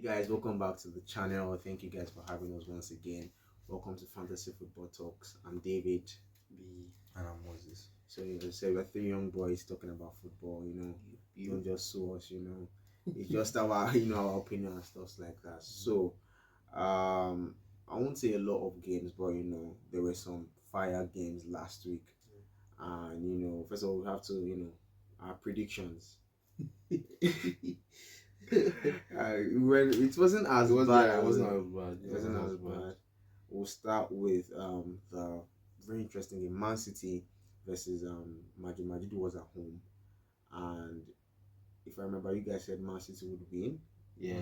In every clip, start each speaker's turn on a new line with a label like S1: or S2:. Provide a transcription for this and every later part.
S1: Hey guys, welcome back to the channel. Thank you guys for having us once again. Welcome to Fantasy Football Talks. I'm David
S2: B and I'm Moses.
S1: So you know, say we're three young boys talking about football. You don't just sue us. It's just our our opinion and stuff like that. So I won't say a lot of games, but there were some fire games last week, and first of all we have to our predictions. When it wasn't as bad.
S2: It wasn't as bad.
S1: It wasn't as bad. We'll start with the very interesting game, Man City versus Madrid. Madrid was at home, and if I remember, you guys said Man City would win.
S2: Yeah,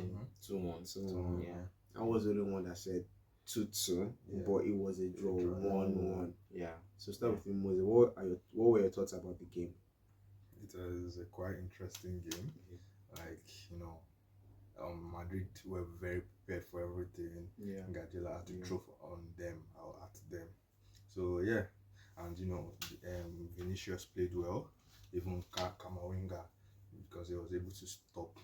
S2: 2-1.
S1: 2-1.
S2: Yeah,
S1: I was the only one that said 2-2, but it was a draw, 1-1.
S2: Yeah.
S1: So start with you, Moses. What were your thoughts about the game?
S3: It was a quite interesting game. Like, Madrid were very prepared for everything.
S2: Yeah.
S3: Guardiola had to throw on them or at them. So yeah, and Vinicius played well, even Camavinga, because he was able to stop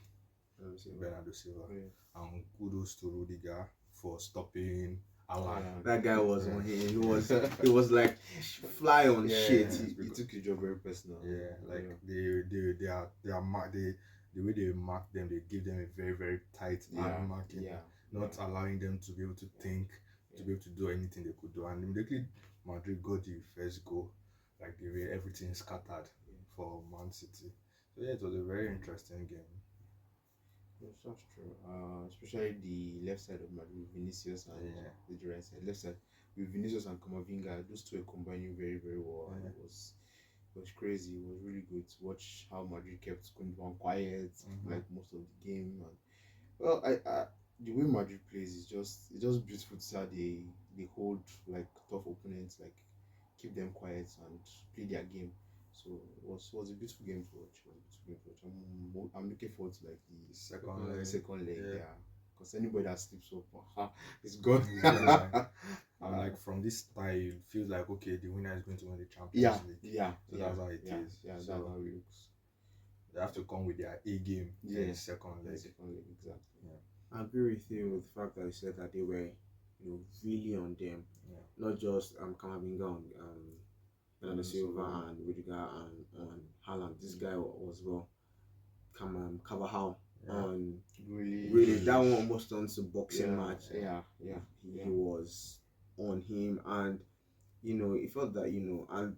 S3: Bernardo Silva. And kudos to Rudiger for stopping Alan.
S1: That guy was on him. He was like fly on shit.
S2: He took his job very personal.
S3: Yeah, like the way they mark them, they give them a very, very tight marking, not allowing them to be able to think, to be able to do anything they could do. And immediately Madrid got the first goal, like the way everything scattered for Man City. So yeah, it was a very interesting game.
S2: Yes, that's true. Especially the left side of Madrid, Vinicius and the right side. Left side with Vinicius and Camavinga, those two are combining very, very well. And it was crazy. It was really good to watch how Madrid kept going down quiet like most of the game. And well, I the way Madrid plays is just beautiful to see how they hold like tough opponents, like keep them quiet and play their game. So it was a beautiful game to watch. I'm looking forward to like the second leg. Yeah. Because anybody that sleeps up, it's gone.
S3: And like from this style, it feels like okay, the winner is going to win the Champions League. So that's how it is.
S2: Yeah,
S3: so
S2: that's how it looks.
S3: They have to come with their A game in the second leg.
S2: Exactly.
S1: Yeah. I agree with you with the fact that you said that they were, really on them.
S3: Yeah.
S1: Not just Camavinga on Bernardo Silva and Rudiger and Haaland. This guy was well. Carvajal on really that one almost turned to boxing match. He was on him, and he felt that and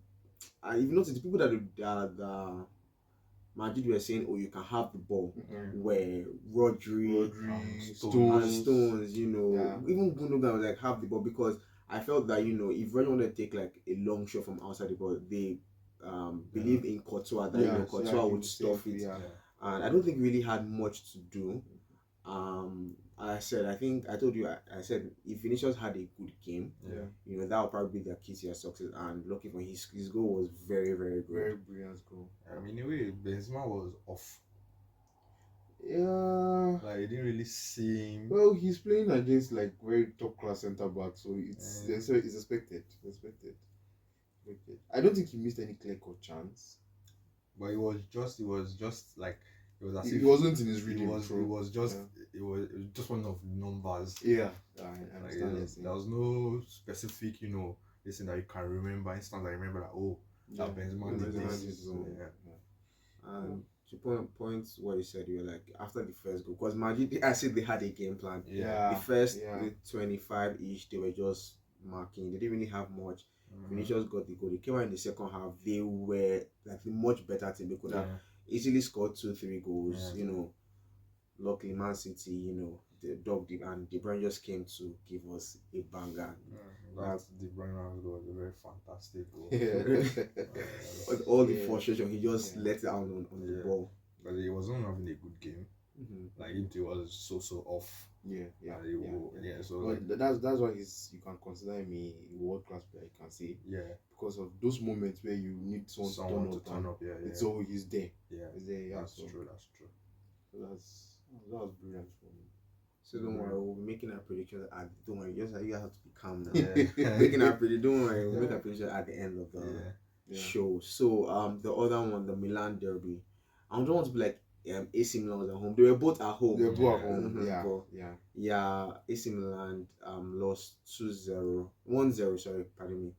S1: I even noticed the people that Madrid were saying, oh, you can have the ball, where Rodri, Stones, even Gundogan was like, have the ball, because I felt that if Rodri wanted to take like a long shot from outside the ball, they believe in Courtois, that Courtois would stop it. And I don't think he really had much to do. I think I told you, I said if Vinicius had a good game, that would probably be the key to your success. And lucky for his goal was very, very good.
S2: Very brilliant goal.
S3: I mean, in a way, Benzema was off.
S2: Yeah.
S3: Like, I didn't really see him.
S2: Well, he's playing against like very top class centre back, so it's expected. I don't think he missed any clear cut chance.
S3: But it was just like it was as
S2: if
S3: it
S2: wasn't in his reading.
S3: It was just one of numbers.
S2: Yeah, I understand.
S3: There was no specific, listen that you can remember. Instance I remember that that Benzema did this.
S1: And to point what you said, you were like after the first goal, because Madrid, I said they had a game plan. The first 25 each, they were just marking. They didn't really have much. Vinicius got the goal. They came out in the second half. They were like a much better team. They could have easily scored 2-3 goals. Luckily Man City, they dogged it, and De Bruyne just came to give us a banger.
S3: That De Bruyne goal was a very fantastic goal.
S1: With all the frustration, he just let it out on the ball.
S3: But he wasn't having a good game. Like it was so off. So
S2: but that's why you can consider him a world class player. You can say because of those moments where you need someone to turn up. It's always he's there. He's there.
S3: That's true.
S2: So that was brilliant for me.
S1: So don't worry, we'll be making our predictions don't worry, you guys have to be calm now. Making our prediction, don't worry, we'll make our prediction at the end of the show. So the other one, the Milan derby, I don't want to be like AC Milan was at home. They were both at home.
S2: They're both at home.
S1: Mhm,
S2: Yeah,
S1: but
S2: yeah.
S1: yeah, AC Milan lost 2-0, 1-0. Sorry, pardon me.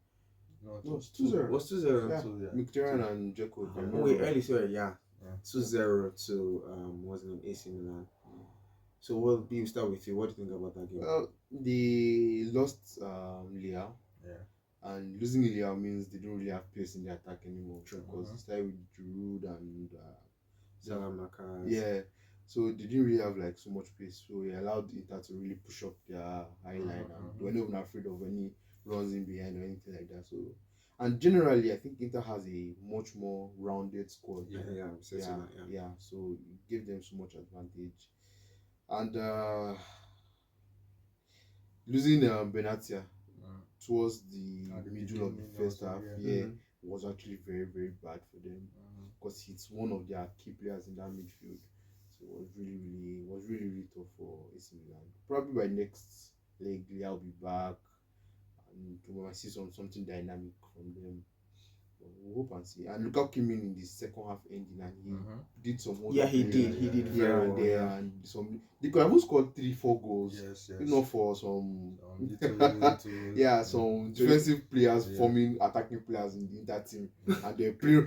S2: No, it's 2-0.
S1: Was 2-0.
S2: Yeah,
S3: So, yeah.
S2: Mkhitaryan and Dzeko. if I'm not
S1: Wait,
S2: wrong.
S1: early, sorry, yeah.
S3: Yeah.
S1: 2-0 to what's the name, AC Milan. So we'll start with you. What do you think about that game?
S2: Well, they lost Leao.
S3: Yeah.
S2: And losing Leao means they don't really have pace in the attack anymore.
S1: True.
S2: Because it started with Giroud and
S1: Salamanca.
S2: yeah. So they didn't really have like so much pace. So it allowed Inter to really push up their high line, and they were not even afraid of any runs in behind or anything like that. So, and generally, I think Inter has a much more rounded squad.
S3: Yeah.
S2: Yeah. So it gave them so much advantage. And losing Benatia towards the
S3: At the
S2: middle of the
S3: beginning
S2: first
S3: also,
S2: half,
S3: yeah.
S2: was actually very, very bad for them, because he's one of their key players in that midfield. So it was really tough for AC Milan. Probably by next leg, Leao will be back, and we might see something dynamic from them. But we'll hope and see. And Lukaku came in the second half ending, and he did some.
S1: Yeah, he did. He did
S2: here
S1: very
S2: and
S1: well.
S2: there, and some. They could have scored 3-4 goals.
S3: Yes.
S2: If not for some
S3: Little,
S2: yeah, some defensive players
S3: Yeah.
S2: forming attacking players in that team, and they play.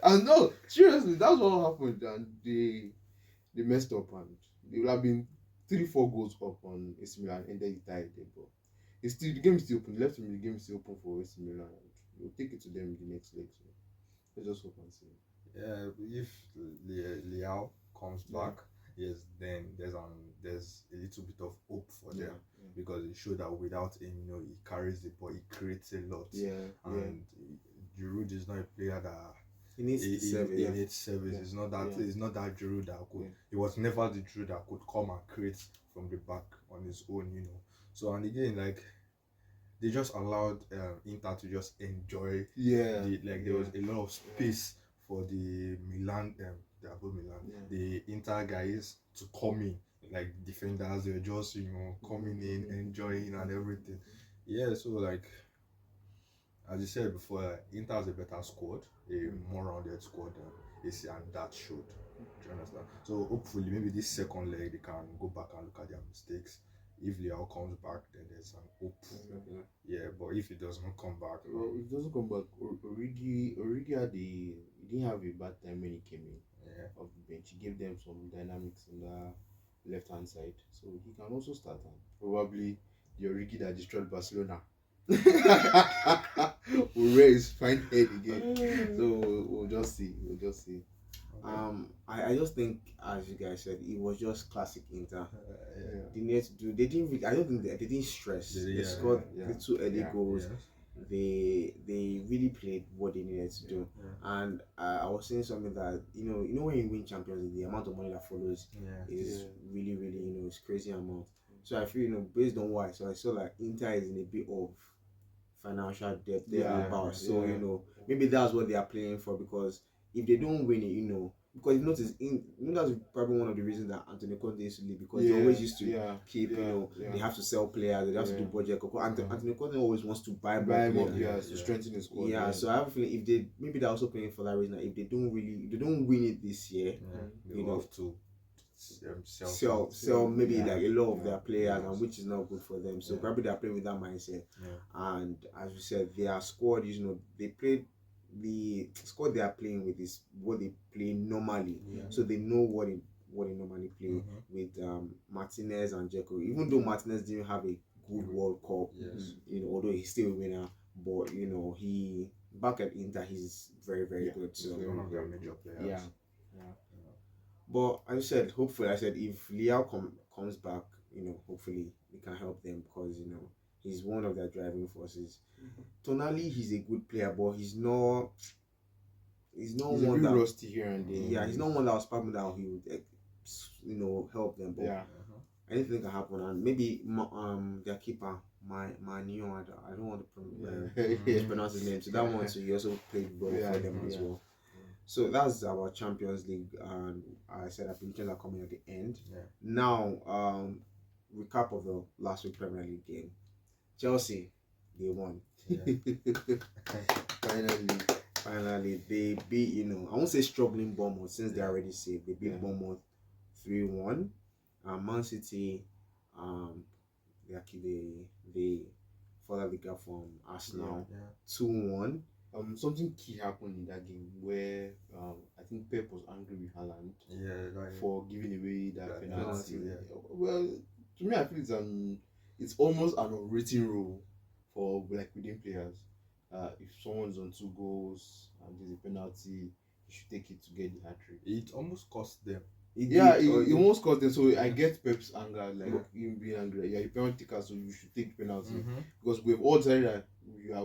S2: And no, seriously, that's what happened, and they messed up, and they would have been 3-4 goals up on AC Milan, and then they tied them. But it's still, the game is still open. Left him, the game is still open for AC Milan, and we'll take it to them in the next leg. So let's just hope and see.
S3: Yeah, if Leao comes back, yes, then there's a little bit of hope for them, because it showed that without him, he carries the ball, he creates a lot. And Giroud is not a player that
S1: He needs service.
S3: He needs service. It's not that Giroud that could. He was never the Giroud that could come and create from the back on his own. So, and again, like, they just allowed Inter to just enjoy. There was a lot of space for the Milan, the Inter guys to come in, like defenders. They were just coming in, enjoying and everything. Yeah, so like, as you said before, Inter has a better squad, a more rounded squad than AC, and that showed. Do you understand? So hopefully, maybe this second leg they can go back and look at their mistakes. If Leao comes back, then there's an hope. Yeah, but if he does not come back,
S2: well, if he doesn't come back, Origi he didn't have a bad time when he came in off the bench. He gave them some dynamics on the left hand side, so he can also start. And probably the Origi that destroyed Barcelona will raise his fine head again. So we'll just see.
S1: I just think, as you guys said, it was just classic Inter. They needed to do. They didn't. I don't think they didn't stress. They scored the 2 early goals. They really played what they needed to do. And I was saying something that when you win Champions League, the amount of money that follows is really it's crazy amount. So I feel based on why. So I saw like Inter is in a bit of financial debt there. So maybe that's what they are playing for, because if they don't win it, because you notice, that's probably one of the reasons that Antonio Conte used to leave, because they always used to keep, they have to sell players, they have to do budget. Antonio Conte always wants to buy more players
S2: to strengthen his squad.
S1: So I have a feeling if maybe they're also playing for that reason, that if they don't win it this year,
S3: they have to
S1: sell maybe like a lot of their players, and which is not good for them. So probably they're playing with that mindset. And as we said, their squad, they played. The squad they are playing with is what they play normally, so they know what they normally play with Martinez and Dzeko. Even though Martinez didn't have a good World Cup, although he's still a winner, but he back at Inter, he's very, very good. So
S3: one of their major players.
S1: But as I said, hopefully, if Leao comes back, hopefully we can help them, because he's one of their driving forces. Tonali, he's a good player, but he's not one that
S2: rusty here and there.
S1: Yeah, he's not one that was probably that he would help them. But anything can happen, and maybe their keeper, Manio, I don't want to pronounce his name. So that one, so he also played well for them as well. So that's our Champions League, and I said our predictions are coming at the end. Now, recap of the last week Premier League game. Chelsea, they won.
S2: Finally.
S1: Finally, they beat, I won't say struggling Bournemouth since they already saved. They beat
S2: Yeah.
S1: Bournemouth 3-1. Man City, they actually they further the gap from Arsenal
S3: Yeah.
S1: 2-1.
S2: Something key happened in that game where I think Pep was angry with Haaland
S3: Yeah. Right.
S2: for giving away that
S3: That
S2: penalty.
S3: penalty, yeah.
S2: Well, to me, I feel it's almost an unwritten rule for like within players. If someone's on 2 goals and there's a penalty, you should take it to get the hat trick.
S3: It almost cost them.
S2: It almost cost them. So I get Pep's anger, like him being angry. Yeah, you penalty taker, so you should take the penalty because we've all decided that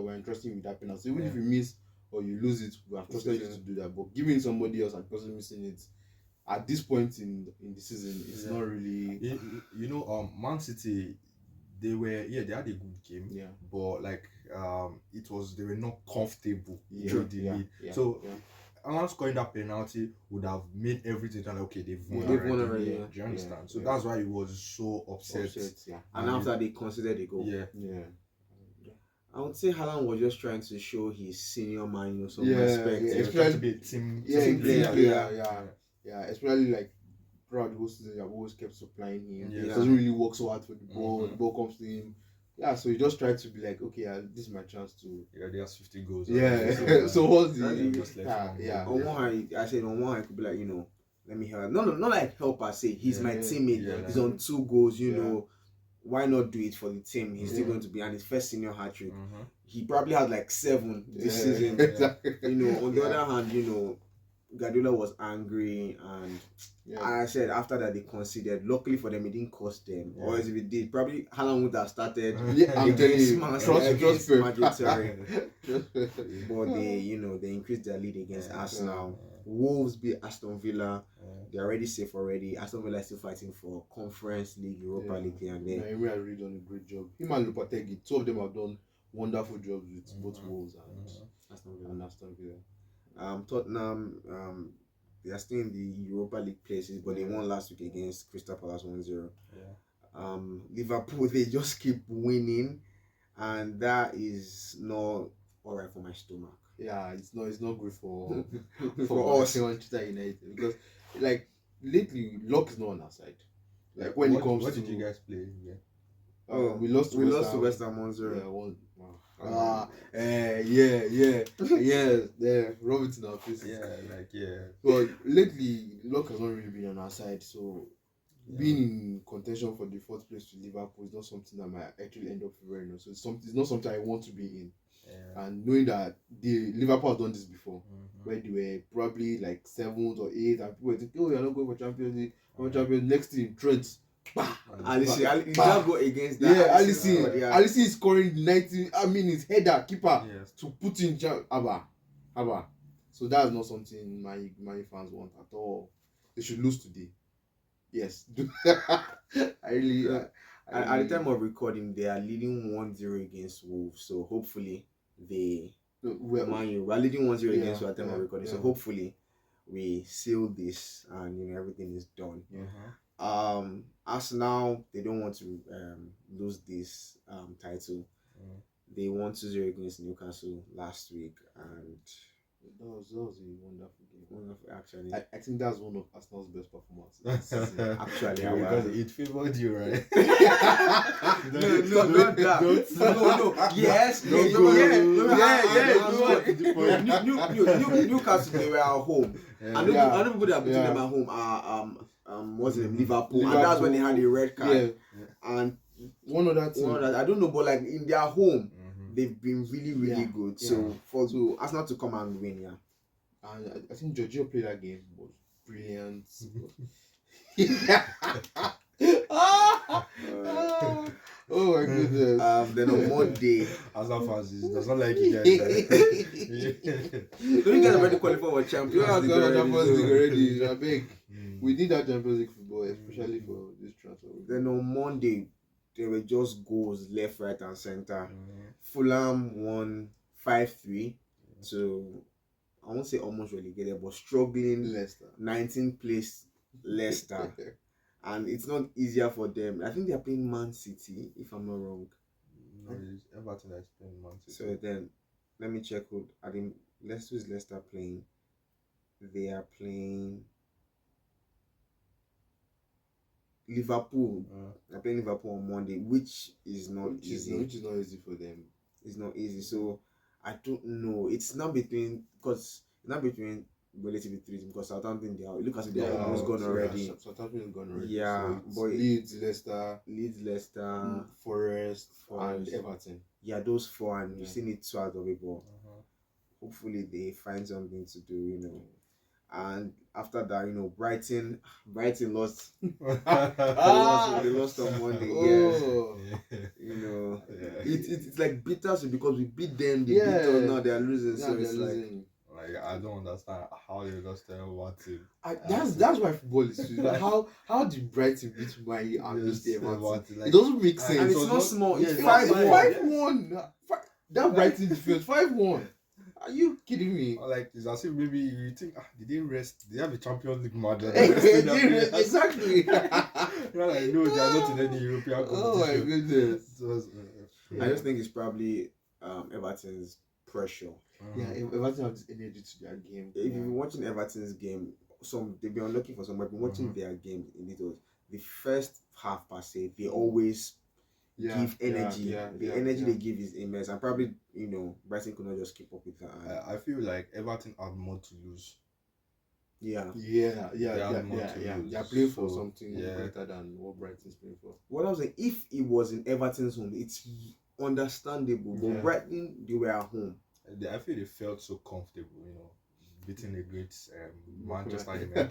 S2: we're entrusting you with that penalty. Even if you miss or you lose it, we have trusted you to do that. But giving somebody else and person missing it at this point in the season, it's not really.
S3: Man City, they had a good game.
S2: Yeah.
S3: But like they were not comfortable through the lead. So Alan scoring that penalty would have made everything like, okay, they've won already. Do you understand? So that's why he was so upset.
S1: And after they considered a goal.
S2: Yeah.
S1: I would say Haaland was just trying to show his senior man, some respect.
S3: Especially to be a team
S2: player. Yeah, especially like throughout the whole season, I've always kept supplying him. He doesn't really work so hard for the ball. The ball comes to him. Yeah, so he just tried to be like, okay, this is my chance to.
S3: Yeah, he has 50 goals.
S2: Yeah. So what's the?
S1: On one hand, I said on one hand, it could be like, let me help. No, not like help. I say he's my teammate. He's on 2 goals. Why not do it for the team? He's still going to be on his first senior hat trick. He probably had like 7 this season.
S2: Exactly.
S1: On the other hand, Guardiola was angry, and I said after that they conceded. Luckily for them, it didn't cost them. Or as if it did, probably Haaland would have started.
S2: I'm telling you, trust
S1: mandatory. But they increased their lead against Arsenal. Wolves beat Aston Villa. They're already safe already. Aston Villa is still fighting for Conference League, Europa League here and there.
S2: Emery has really done a great job. Him and Lopetegui, 2 of them have done wonderful jobs with both Wolves and Aston Villa.
S1: Tottenham, they are still in the Europa League places, but they won last week against Crystal Palace 1-0. Liverpool, they just keep winning, and that is not alright for my stomach.
S2: Yeah, it's not good for
S1: for us.
S2: Manchester United, because like lately luck is not on our side. Like when it comes
S3: what
S2: to
S3: did you guys play?
S2: We lost to
S1: West Ham 1-0.
S2: Rub it in our faces.
S3: Yeah.
S2: But lately, luck has not really been on our side. So being in contention for the 4th place to Liverpool is not something that might actually end up favoring us. So it's not something I want to be in. And knowing that the Liverpool has done this before, where they were probably like 7th or 8th, and people were thinking, oh, you're not going for Champions League. Next team, Trent.
S1: Alisson, you just go against that.
S2: Alisson is scoring 90. I mean, his header keeper to put in Abba. So that's not something my fans want at all. They should lose today. Yes. At the
S1: time of recording, they are leading 1-0 against Wolves. So hopefully we're leading 1-0 against Wolves at the time of recording. So hopefully we seal this and everything is done. Arsenal, they don't want to lose this title. They won 2-0 against Newcastle last week, and
S2: that was a wonderful game.
S1: Wonderful, actually.
S2: I think that's one of Arsenal's best performances.
S1: Actually,
S3: because it favored you, right?
S1: No, not that. No. Yes, Newcastle, they were at home. Other people that beat them at home are Liverpool, and that's when they had a red card. And
S2: one other team,
S1: I don't know, but like in their home, they've been really good. So for Arsenal to come and win,
S2: and I think Jorginho played that game, was brilliant. Oh my goodness.
S1: Then on Monday,
S3: Arsenal fans does not like you guys.
S1: Don't you guys already qualified for Champions
S2: League already? I beg. We need that Champions League football, especially for this transfer.
S1: Then on Monday, there were just goals left, right, and center. Fulham won 5-3 to, I won't say almost relegated, but struggling
S2: Leicester,
S1: 19th place Leicester. And it's not easier for them. I think they are playing Man City, if I'm not wrong.
S3: No, it's Everton that's playing Man City.
S1: So then, let me check who. I think Who's Leicester playing? They are playing Liverpool. They're playing Liverpool on Monday, which is not easy.
S2: Which is not easy for them.
S1: It's not easy. So I don't know. It's not between relatively three teams because Southampton they are look as if they're almost gone already.
S2: Southampton is gone already.
S1: Yeah,
S2: so
S1: but
S2: Leeds, Leicester,
S1: Forest,
S2: and Everton.
S1: Yeah, those four, and you
S2: Yeah.
S1: still need two out of it, but hopefully they find something to do, you know. And after that, you know, Brighton lost. They lost on Monday.
S2: Oh.
S3: Yeah.
S1: You know,
S3: Yeah.
S1: it's like bitter because we beat them. They
S2: Yeah.
S1: beat us now. They are losing.
S2: Yeah,
S1: So
S2: they're
S1: it's like
S2: losing.
S3: Like I don't understand how they lost to Everton.
S2: That's why football is sweet. Like, how did Brighton beat Man and
S3: Yes,
S2: beat Everton?
S3: Everton, like-
S2: It doesn't make sense.
S1: and
S3: it
S1: it's
S3: was
S1: not
S3: not-
S1: small.
S3: yeah,
S1: It's
S3: it's not
S1: 5-1.
S2: 5-1. That Brighton defense 5-1. Are you kidding me?
S3: Or like it's as if maybe you think did they rest? They have a Champions League match.
S2: Exactly.
S3: You're like no, they are not in any European competition.
S2: Oh my goodness.
S3: So,
S1: I just think it's probably Everton's pressure.
S2: Yeah, Everton have this energy to their game.
S1: If you've been watching Everton's game, they've been unlucky for some. I've been watching their game in it. The first half per se, they always give energy. The energy they give is immense, and probably you know Brighton could not just keep up with that.
S3: I feel like Everton have more to lose.
S1: Yeah.
S2: They are playing for
S3: So,
S2: something
S3: yeah.
S2: greater than what Brighton's playing for.
S1: What I was saying, if it was in Everton's home, it's understandable. But
S2: Yeah.
S1: Brighton, they were at home.
S3: I feel they felt so comfortable, you know, beating a great Manchester United.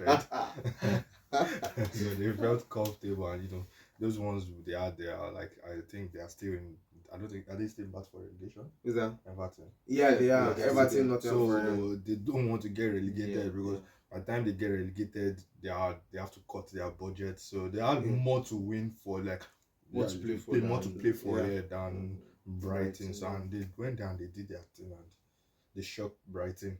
S3: So they felt comfortable, and you know, those ones they are like I think they are still in. I don't think are they still back for relegation?
S1: Is that?
S3: Everton.
S1: Yeah, they are.
S2: Yeah,
S1: Everton, not
S3: So they don't want to get relegated
S2: Yeah,
S3: because by the time they get relegated, they have to cut their budget. So they have
S1: Yeah.
S3: more to win for, like
S2: More to play for
S3: more to
S2: than-
S3: play for
S1: yeah.
S3: here than Brighton. So
S2: yeah.
S3: and they went down, they did their thing, and they shocked Brighton.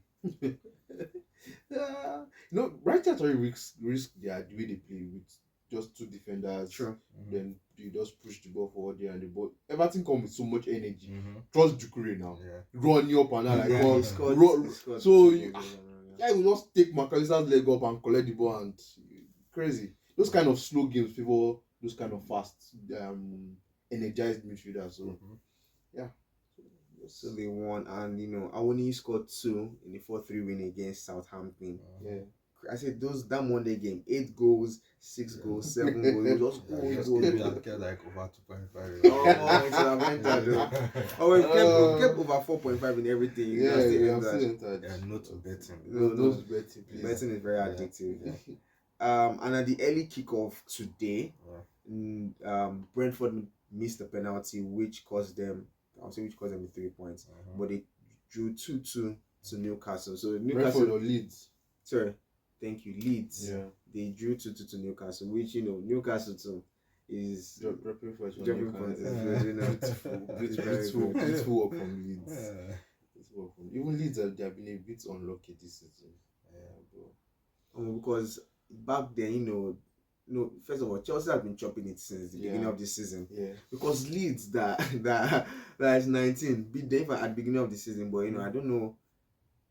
S2: No, Brighton actually risk the way they play with just two defenders.
S1: True.
S2: Then you just push the ball forward there and the ball. Everton come with so much energy.
S3: Mm-hmm.
S2: Trust Dukure now.
S3: Yeah.
S2: Run you up and down like
S1: Yeah,
S2: ball.
S1: he scored-
S2: Ro-
S1: he scored
S2: so
S1: two
S2: you-
S1: goals in a row,
S2: Yeah, you just take McAllister's leg up and collect the ball and crazy. Those kind of slow games favor those kind of fast, energized midfielders. So
S3: Mhm.
S1: So they won, and you know, Awoni scored 2 in the 4-3 win against Southampton.
S2: yeah.
S1: I said that Monday game, 8 goals, 6 goals, 7 goals. It was just
S3: Yeah,
S1: goals,
S3: just
S1: goals,
S3: give me
S1: goals.
S3: that kid like over 2.5.
S1: Oh, it's a mental though. Oh, we kept over 4.5 in everything. You
S2: Yeah,
S1: just
S2: we
S1: didn't
S2: have
S1: that.
S2: still entered.
S3: Yeah, no to betting.
S1: No.
S2: Those betting, please.
S1: Betting is very
S3: Yeah.
S1: addictive. And at the early kickoff today, Brentford missed a penalty, which cost them. I'll say which cost them the 3 points, but they drew 2-2 to Newcastle. So
S2: Brentford
S1: Newcastle,
S2: or Leeds.
S1: sorry, thank you, Leeds.
S2: Yeah.
S1: They drew 2-2 to Newcastle, which you know Newcastle too is
S2: Dropping points from
S1: dropping points.
S2: Newcastle.
S1: You know, it's very
S2: Beautiful,
S1: good.
S2: beautiful work from Leeds.
S3: Yeah.
S2: Beautiful work from even Leeds they have been a bit unlucky this season. Bro.
S1: Because back then, first of all, Chelsea have been chopping it since the beginning of the season.
S2: Yeah.
S1: Because Leeds that is 19 beat them at the beginning of the season, but I don't know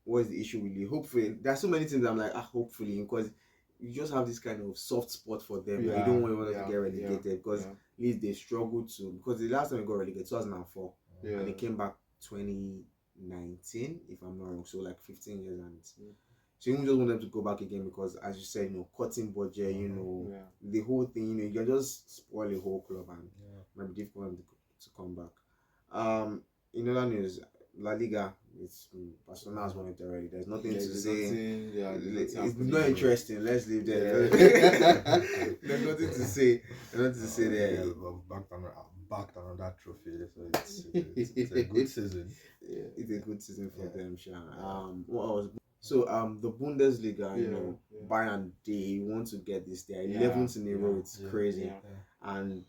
S1: what is the issue with Leeds. Hopefully, there are so many things I'm like, hopefully, because you just have this kind of soft spot for them.
S2: Yeah,
S1: You don't want them
S2: yeah,
S1: to get relegated because
S2: yeah.
S1: Leeds they struggled to, because the last time they got relegated 2004
S2: Yeah.
S1: and they came back 2019 if I'm not wrong, so like 15 years. And so you just want them to go back again because, as you said, cutting budget,
S2: Yeah.
S1: the whole thing, you can just spoil a whole club and
S3: Yeah.
S1: it might be difficult for them to come back. In other news, La Liga, Barcelona has won it already. There's nothing to say. It's not interesting. Let's leave there. There's nothing to say. There's nothing to say there.
S3: Yeah, we've backed another trophy, so it's a good season.
S2: Yeah.
S1: It's a good season for
S3: Yeah.
S1: them, Sha. What else? So the Bundesliga,
S2: Yeah.
S1: Bayern, they want to get this. They're
S2: Yeah.
S1: 11th in a row. It's
S3: Yeah.
S1: crazy,
S2: Yeah.
S1: and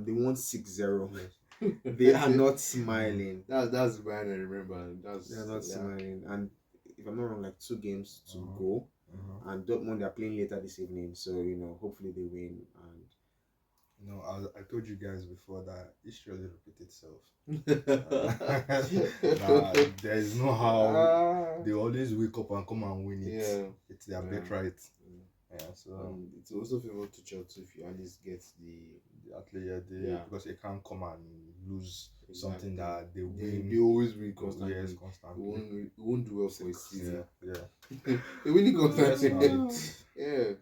S1: they won 6-0.
S3: Yes.
S1: They are not smiling.
S2: That's Bayern, I remember.
S1: They are not smiling, and if I'm not wrong, like 2 games to
S3: Uh-huh.
S1: go,
S3: Uh-huh.
S1: and Dortmund they are playing later this evening. So hopefully they win. And
S3: I told you guys before that history will repeat itself. Nah, there is no how they always wake up and come and win it.
S2: Yeah.
S3: It's their birthright.
S2: Mm.
S3: Yeah, so
S2: It's also favor to Chelsea if you at least get the
S3: because they can't come and lose something
S2: Exactly.
S3: that they
S2: they
S3: win.
S2: always win constantly.
S3: Yes,
S2: It
S3: constantly.
S2: won't do well for a season.
S3: Yeah.
S2: They win it
S3: That's
S2: constantly.
S3: not it.
S2: Yeah.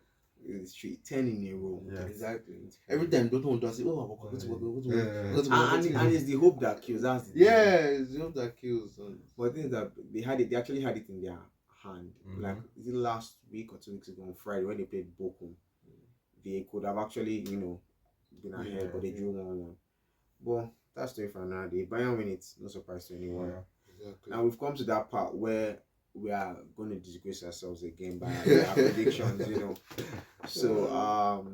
S1: It's straight 10 in a row.
S3: Yeah.
S2: Exactly. Every time Dortmund does it, oh,
S1: And it's the hope that kills. That's the thing.
S2: yeah, it's the hope that kills.
S1: But the thing is that they actually had it in their hand.
S3: Mhm.
S1: Like, is it last week or 2 weeks ago on Friday when they played Bochum? They could have actually, been ahead,
S3: Yeah.
S1: but they drew 1-1. But that's story for another day. Bayern win it, no surprise to anyone.
S3: Yeah.
S2: Exactly.
S1: Now we've come to that part where we are going to disgrace ourselves again by our predictions, So,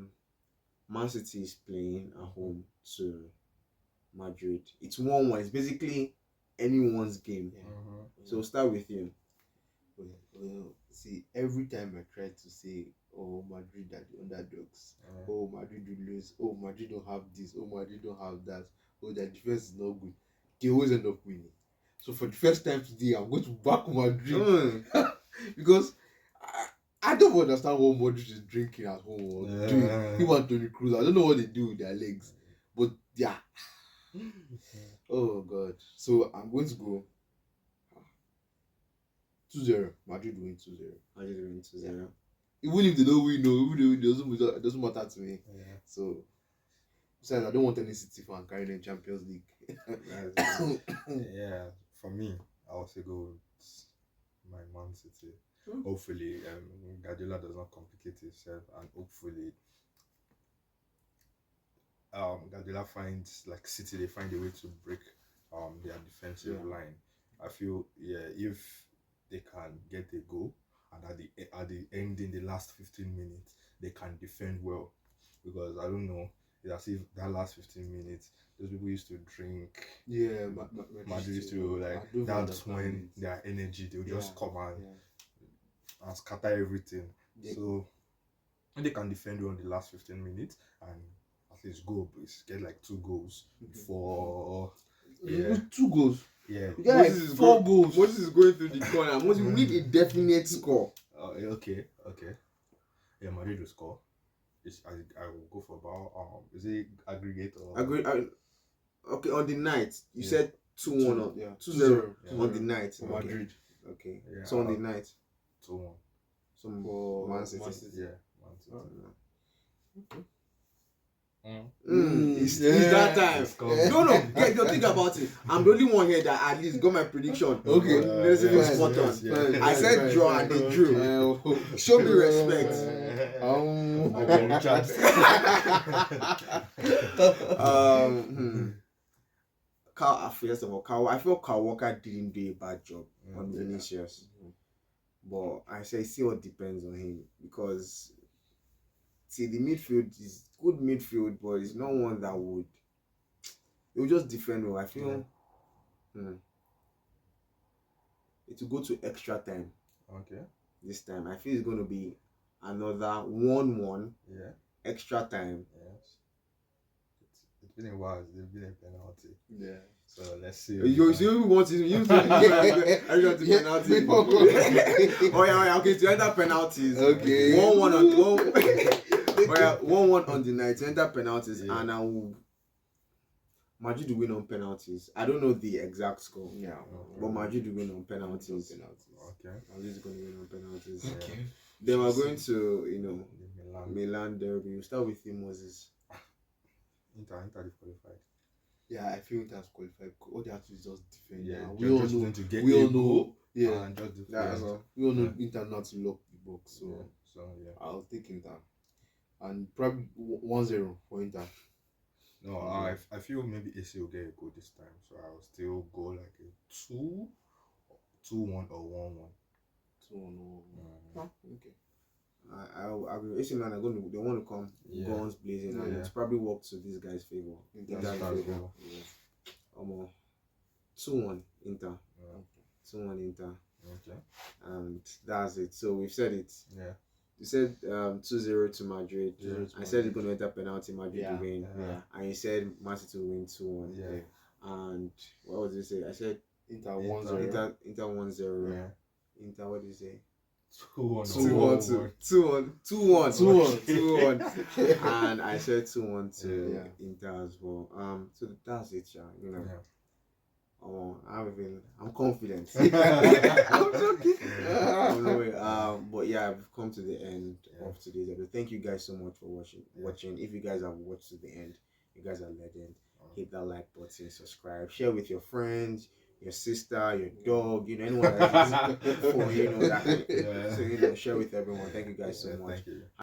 S1: Man City is playing at home to Madrid. It's 1-1. It's basically anyone's game.
S2: Yeah.
S3: Mhm.
S1: So we'll start with you.
S2: Well, see, every time I try to say, oh, Madrid are the underdogs.
S3: Yeah.
S2: Oh, Madrid will lose. Oh, Madrid don't have this. Oh, Madrid don't have that. Oh, their defense is not good. They always end up winning. So for the first time today, I'm going to back Madrid because I don't understand what Madrid is drinking at home or doing. Him and Toni Kroos, I don't know what they do with their legs, but yeah. Oh God! So I'm going to go 2-0. Madrid win 2-0.
S1: Madrid win 2-0.
S2: Even if they don't win, no, even if they win, it doesn't matter to me.
S3: Yeah.
S2: So, besides, I don't want any City fan carrying the Champions League.
S3: Yeah, for me, I also go with my Man City. Hopefully, Guardiola does not complicate himself, and hopefully, Guardiola finds like City. They find a way to break their defensive line. I feel if they can get a goal, and at the end in the last 15 minutes they can defend well, because I don't know. It's as if that last 15 minutes, those people used to drink.
S2: Yeah,
S3: Madrid used to like that's when their energy they'll just come and scatter everything.
S2: Yeah.
S3: So if they can defend well in the last 15 minutes and at least get like 2 goals for
S2: 2 goals.
S3: yeah.
S2: You get like 4 goals.
S1: Moses is going through the corner. Moses, we need a definite score.
S3: Okay. Yeah, Madrid will score. I will go for about is it aggregate or
S1: Okay, on the night you said 2-1 on
S2: 2-0
S1: on the night.
S2: for Madrid.
S1: Okay.
S3: Yeah,
S1: So on the night.
S3: 2-1.
S1: Some
S2: For
S1: Man City.
S3: Yeah, Man City.
S1: It's that time.
S3: Let's go.
S1: No, think about it. I'm the only one here that at least got my prediction.
S2: Okay.
S1: Let's see if it's spot on. I said draw and they drew. Show me respect. First of all, I feel Kyle Walker didn't do a bad job on Vinicius. But I say still depends on him, because see, the midfield is good midfield, but it's not one that would. It will just defend well. I feel it will go to extra time.
S3: Okay.
S1: This time, I feel it's going to be another 1-1.
S3: Yeah.
S1: Extra time.
S3: Yes. It's been a while. There's been a penalty.
S2: Yeah.
S3: So let's see.
S1: You see who wants to use penalty. Oh yeah, okay. To enter penalties.
S2: Okay.
S1: 1-1 on 1-1 on the night. To enter penalties, and I will. Madrid will win on penalties. I don't know the exact score.
S2: Yeah.
S1: But Madrid will win on penalties.
S3: Okay.
S1: Madrid is going to win on penalties.
S3: Okay.
S1: Then we're going to Milan derby. We'll start with you, Moses.
S3: Inter they qualified.
S2: Yeah, I feel Inter's qualified. All they have to do is just defend.
S3: Yeah,
S2: we all know. We all know. Yeah.
S3: And just defend.
S1: That's all.
S2: We all know Inter not to lock the box. So
S3: yeah.
S2: I'll take Inter. And probably 1-0 for Inter.
S3: No, I feel maybe AC will get a goal this time, so I'll still go like a 2-1 or 1-1.
S2: 2-1. Okay.
S1: I'll be AC Milan. They want to come guns blazing, and it's probably worked to this guy's favor. Inter's favor. 2-1 Inter. 2-1 Inter.
S3: Okay.
S1: And that's it. So we've said it.
S3: Yeah.
S1: You said 2-0 to Madrid.
S3: Yeah.
S1: I said you're gonna enter penalty. Madrid
S2: Yeah.
S1: to win.
S2: Yeah.
S1: And you said Man City to win 2-1.
S3: Yeah.
S1: And what was it say? I said
S2: Inter
S3: Inter.
S2: 1-0.
S1: Inter 1-0.
S3: Yeah.
S1: Inter, what did you say?
S3: 2-1.
S1: 2-1 2-1 2-1 and I said 2-1 to
S2: Yeah.
S1: Inter as well. So that's it, yeah. You know.
S3: Yeah.
S1: I'm confident. I'm joking.
S3: Yeah.
S1: Anyway, but yeah, we've come to the end
S3: Yeah.
S1: of today's episode. Thank you guys so much for watching. If you guys have watched to the end, you guys are legend. Hit that like button, subscribe, share with your friends, your sister, your dog, anyone that is for that.
S3: Yeah.
S1: So share with everyone. Thank you guys so
S3: Yeah,
S1: much.
S3: thank you.